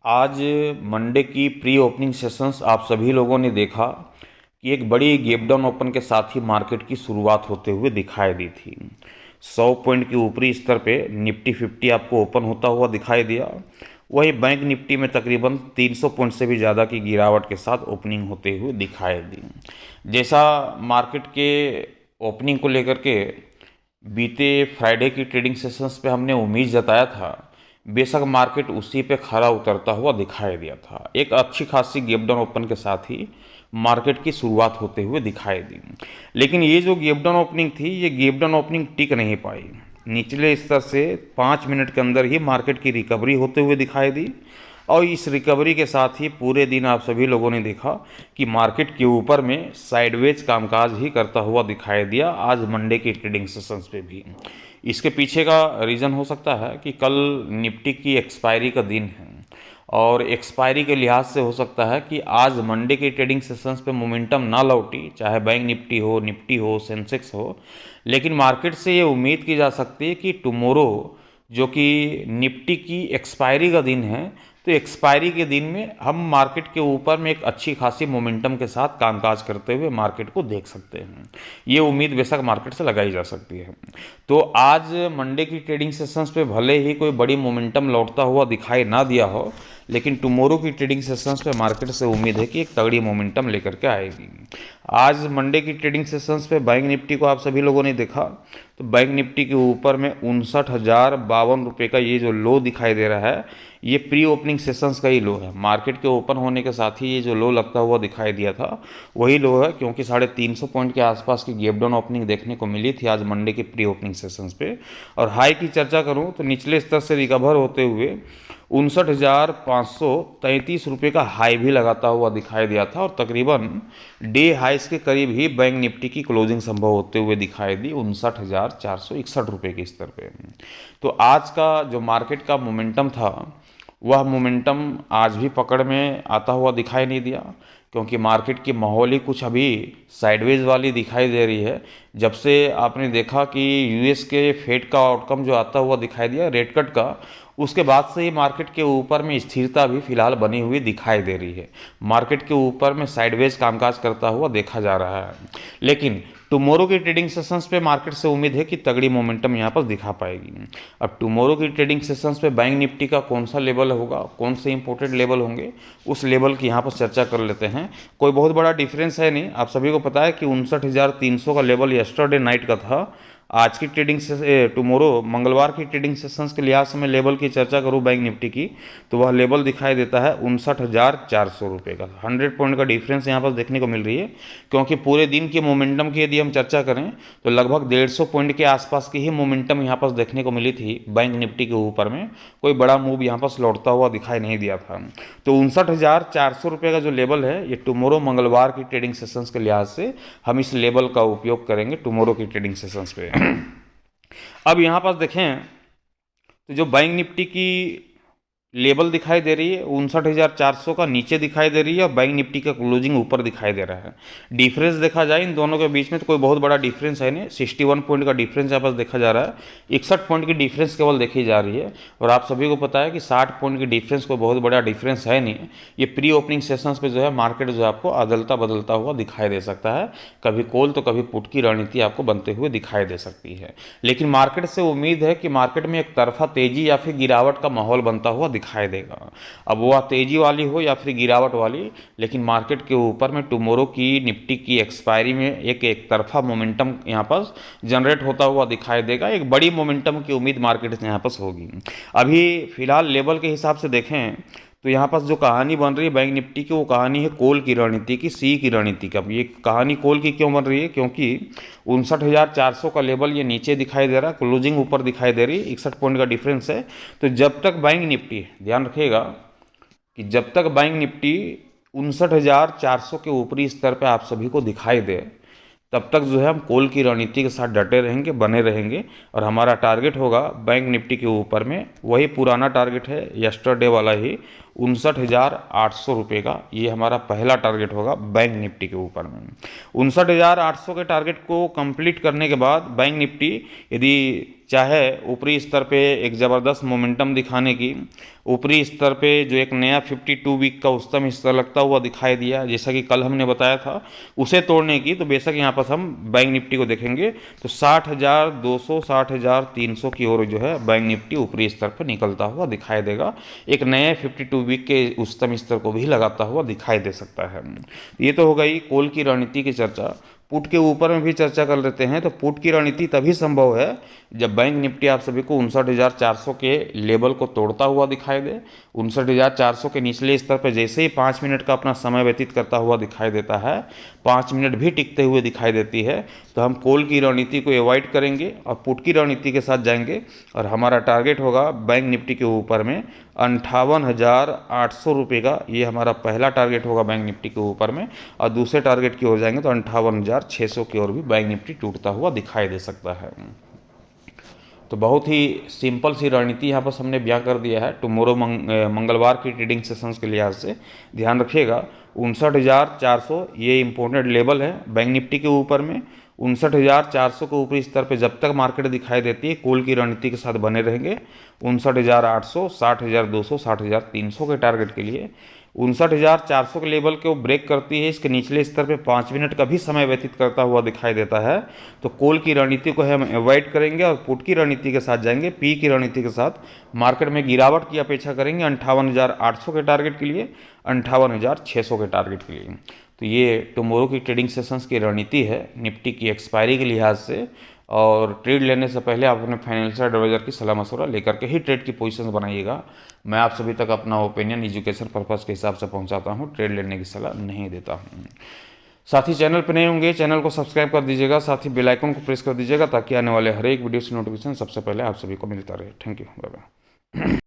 आज मंडे की pre opening sessions आप सभी लोगों ने देखा कि एक बड़ी गैप डाउन ओपन के साथ ही मार्केट की शुरुआत होते हुए दिखाई दी थी। 100 पॉइंट के ऊपरी स्तर पे निफ्टी 50 आपको ओपन होता हुआ दिखाई दिया। वही बैंक निफ्टी में तकरीबन 300 पॉइंट से भी ज़्यादा की गिरावट के साथ ओपनिंग होते हुए दिखाई दी। जैसा मार्केट के ओपनिंग को लेकर के बीते फ्राइडे की ट्रेडिंग सेशंस पे हमने उम्मीद जताया था, बेशक मार्केट उसी पे खरा उतरता हुआ दिखाई दिया था। एक अच्छी खासी गैप डाउन ओपन के साथ ही मार्केट की शुरुआत होते हुए दिखाई दी। लेकिन ये जो गैप डाउन ओपनिंग थी, ये गैप डाउन ओपनिंग टिक नहीं पाई। निचले स्तर से 5 मिनट के अंदर ही मार्केट की रिकवरी होते हुए दिखाई दी। और इस रिकवरी के साथ ही पूरे दिन आप सभी लोगों ने देखा कि मार्केट के ऊपर में साइडवेज कामकाज ही करता हुआ दिखाई दिया आज मंडे की ट्रेडिंग सेशंस पे भी। इसके पीछे का रीज़न हो सकता है कि कल निफ्टी की एक्सपायरी का दिन है, और एक्सपायरी के लिहाज से हो सकता है कि आज मंडे की ट्रेडिंग सेशंस पे मोमेंटम ना लौटी, चाहे बैंक निफ्टी हो सेंसेक्स हो। लेकिन मार्केट से ये उम्मीद की जा सकती है कि टुमारो, जो कि निफ्टी की एक्सपायरी का दिन है, तो एक्सपायरी के दिन में हम मार्केट के ऊपर में एक अच्छी खासी मोमेंटम के साथ कामकाज करते हुए मार्केट को देख सकते हैं। ये उम्मीद बेशक मार्केट से लगाई जा सकती है। तो आज मंडे की ट्रेडिंग सेशंस पे भले ही कोई बड़ी मोमेंटम लौटता हुआ दिखाई ना दिया हो, लेकिन टुमारो की ट्रेडिंग सेशंस पे मार्केट से उम्मीद है कि एक तगड़ी मोमेंटम लेकर के आएगी। आज मंडे की ट्रेडिंग सेशंस पे बैंक निफ्टी को आप सभी लोगों ने देखा, तो बैंक निफ्टी के ऊपर में 59,052 रुपये का ये जो लो दिखाई दे रहा है, ये प्री ओपनिंग सेशंस का ही लो है। मार्केट के ओपन होने के साथ ही ये जो लो लगता हुआ दिखाई दिया था, वही लो है, क्योंकि 350 पॉइंट के आसपास की गैप डाउन ओपनिंग देखने को मिली थी आज मंडे के प्री ओपनिंग सेशंस पे। और हाई की चर्चा करूं तो निचले स्तर से रिकवर होते हुए 59,533 रुपये का हाई भी लगाता हुआ दिखाई दिया था, और तकरीबन डे हाइस के करीब ही बैंक निफ्टी की क्लोजिंग संभव होते हुए दिखाई दी 59,461 रुपये के स्तर पे। तो आज का जो मार्केट का मोमेंटम था, वह मोमेंटम आज भी पकड़ में आता हुआ दिखाई नहीं दिया, क्योंकि मार्केट की माहौल ही कुछ अभी साइडवेज वाली दिखाई दे रही है। जब से आपने देखा कि यूएस के फेड का आउटकम जो आता हुआ दिखाई दिया रेट कट का, उसके बाद से ही मार्केट के ऊपर में स्थिरता भी फिलहाल बनी हुई दिखाई दे रही है। मार्केट के ऊपर में साइडवेज कामकाज करता हुआ देखा जा रहा है। लेकिन टुमारो की ट्रेडिंग सेशंस पे मार्केट से उम्मीद है कि तगड़ी मोमेंटम यहाँ पर दिखा पाएगी। अब टुमारो की ट्रेडिंग सेशंस पे बैंक निफ्टी का कौन सा लेवल होगा, कौन से इंपोर्टेड लेवल होंगे, उस लेवल की यहाँ पर चर्चा कर लेते हैं। कोई बहुत बड़ा डिफरेंस है नहीं, आप सभी को पता है कि 59,300 का लेवल यस्टरडे नाइट का था। आज की ट्रेडिंग से टुमारो मंगलवार की ट्रेडिंग सेशंस के लिहाज से मैं लेवल की चर्चा करूँ बैंक निफ्टी की, तो वह लेवल दिखाई देता है 59,400 रुपये का। 100 पॉइंट का डिफरेंस यहाँ पर देखने को मिल रही है, क्योंकि पूरे दिन के मोमेंटम की यदि हम चर्चा करें तो लगभग 150 पॉइंट के आसपास की ही मोमेंटम यहाँ पर देखने को मिली थी बैंक निफ्टी के ऊपर में। कोई बड़ा मूव यहाँ पर लौटता हुआ दिखाई नहीं दिया था। तो 59,400 रुपये का जो लेवल है, ये टुमारो मंगलवार की ट्रेडिंग सेशंस के लिहाज से हम इस लेवल का उपयोग करेंगे टुमारो की ट्रेडिंग सेशंस पे। अब यहाँ पास देखें तो जो बैंक निफ्टी की लेवल दिखाई दे रही है 59,400 का नीचे दिखाई दे रही है, और बैंक निफ्टी का क्लोजिंग ऊपर दिखाई दे रहा है। डिफरेंस देखा जाए इन दोनों के बीच में तो कोई बहुत बड़ा डिफरेंस है नहीं। 61 पॉइंट का डिफरेंस यहाँ पर देखा जा रहा है, 61 पॉइंट की डिफरेंस केवल देखी जा रही है। और आप सभी को पता है कि 60 पॉइंट की डिफरेंस कोई बहुत बड़ा डिफरेंस है नहीं। ये प्री ओपनिंग सेशंस पे जो है मार्केट जो है आपको अदलता बदलता हुआ दिखाई दे सकता है, कभी कॉल तो कभी पुट की रणनीति आपको बनते हुए दिखाई दे सकती है। लेकिन मार्केट से उम्मीद है कि मार्केट में एक तरफा तेजी या फिर गिरावट का माहौल बनता हुआ दिखाई देगा। अब वह तेजी वाली हो या फिर गिरावट वाली, लेकिन मार्केट के ऊपर में टुमारो की निफ्टी की एक्सपायरी में एक तरफा मोमेंटम यहाँ पर जनरेट होता हुआ दिखाई देगा। एक बड़ी मोमेंटम की उम्मीद मार्केट से यहाँ पर होगी। अभी फिलहाल लेवल के हिसाब से देखें तो यहाँ पास जो कहानी बन रही है बैंक निफ्टी की, वो कहानी है कॉल की रणनीति की, सी की रणनीति का। ये कहानी कॉल की क्यों बन रही है, क्योंकि 59,400 का लेवल ये नीचे दिखाई दे रहा है, क्लोजिंग ऊपर दिखाई दे रही है, 61 पॉइंट का डिफरेंस है। तो जब तक बैंक निफ्टी, ध्यान रखिएगा कि जब तक बैंक निफ्टी 59,400 के ऊपरी स्तर पर आप सभी को दिखाई दे, तब तक जो है हम कॉल की रणनीति के साथ डटे रहेंगे, बने रहेंगे। और हमारा टारगेट होगा बैंक निफ्टी के ऊपर में वही पुराना टारगेट है यस्टरडे वाला ही, 59,800 रुपये का ये हमारा पहला टारगेट होगा बैंक निफ्टी के ऊपर में। 59,800 के टारगेट को कंप्लीट करने के बाद बैंक निफ्टी यदि चाहे ऊपरी स्तर पे एक ज़बरदस्त मोमेंटम दिखाने की, ऊपरी स्तर पे जो एक नया 52 वीक का उच्चतम स्तर लगता हुआ दिखाई दिया, जैसा कि कल हमने बताया था, उसे तोड़ने की, तो बेशक यहाँ पर हम बैंक निफ्टी को देखेंगे तो 60,200 60,300 की ओर जो है बैंक निफ्टी ऊपरी स्तर पर निकलता हुआ दिखाई देगा, एक नए 52 वीक के उच्चतम स्तर को भी लगाता हुआ दिखाई दे सकता है। ये तो हो गई कॉल की रणनीति की चर्चा। पुट के ऊपर में भी चर्चा कर लेते हैं। तो पुट की रणनीति तभी संभव है जब बैंक निफ्टी आप सभी को 59,400 के लेवल को तोड़ता हुआ दिखाई दे। 59,400 के निचले स्तर पर जैसे ही 5 मिनट का अपना समय व्यतीत करता हुआ दिखाई देता है, 5 मिनट भी टिकते हुए दिखाई देती है, तो हम कॉल की रणनीति को अवॉइड करेंगे और पुट की रणनीति के साथ जाएंगे और हमारा टारगेट होगा बैंक निफ्टी के ऊपर में 58,800 रुपये का। ये हमारा पहला टारगेट होगा बैंक निफ्टी के ऊपर में, और दूसरे टारगेट की ओर जाएंगे तो 58,600 की ओर भी बैंक निफ्टी टूटता हुआ दिखाई दे सकता है। तो बहुत ही सिंपल सी रणनीति यहाँ पर हमने बयां कर दिया है। टुमारो मंगलवार की ट्रेडिंग सेशंस के लिहाज से ध्यान रखिएगा 59,400 ये इंपॉर्टेंट लेवल है बैंक निफ्टी के ऊपर में। 59,400 के ऊपरी स्तर पे जब तक मार्केट दिखाई देती है कॉल की रणनीति के साथ बने रहेंगे। 59,800 60,200 60,300 के टारगेट के लिए 59,400 के लेवल को ब्रेक करती है, इसके निचले स्तर पे 5 मिनट का भी समय व्यतीत करता हुआ दिखाई देता है, तो कॉल की रणनीति को हम अवॉइड करेंगे और पुट की रणनीति के साथ जाएंगे। पी की रणनीति के साथ मार्केट में गिरावट की अपेक्षा करेंगे 58,800 के टारगेट के लिए, 58,600 के टारगेट के लिए। तो ये टुमारो की ट्रेडिंग सेशंस की रणनीति है निफ्टी की एक्सपायरी के लिहाज से। और ट्रेड लेने से पहले आप अपने फाइनेंशियल एडवाइजर की सलाह मशवरा लेकर के ही ट्रेड की पोजीशंस बनाइएगा। मैं आप सभी तक अपना ओपिनियन एजुकेशन पर्पज़ के हिसाब से पहुंचाता हूं, ट्रेड लेने की सलाह नहीं देता हूं। साथ ही चैनल पर नए होंगे चैनल को सब्सक्राइब कर दीजिएगा, साथ ही बेल आइकन को प्रेस कर दीजिएगा ताकि आने वाले हर एक वीडियो से नोटिफिकेशन सबसे पहले आप सभी को मिलता रहे। Thank you, bye bye.